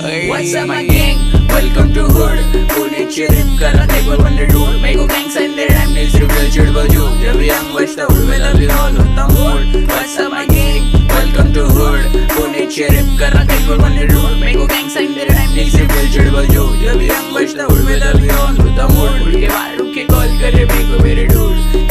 What's up my gang? Welcome to hood. पुण्याची rib करा देखो वंडर डूड. मेरे को गैंग साइन दे रैम नहीं सिर्फ रियल चिड़ बजू. जब यंग बचता उड़वेला भी ऑन होता mood. What's up my gang? Welcome to hood. पुण्याची रिप करा देखो वंडर डूड. मेरे को गैंग साइन दे रैम नहीं सिर्फ रियल चिड़ बजू. जब यंग बचता उड़वेला भी ऑन होता मूड. उड़ के बाहर रुक के कॉल करे मेरे को मेरे डूड.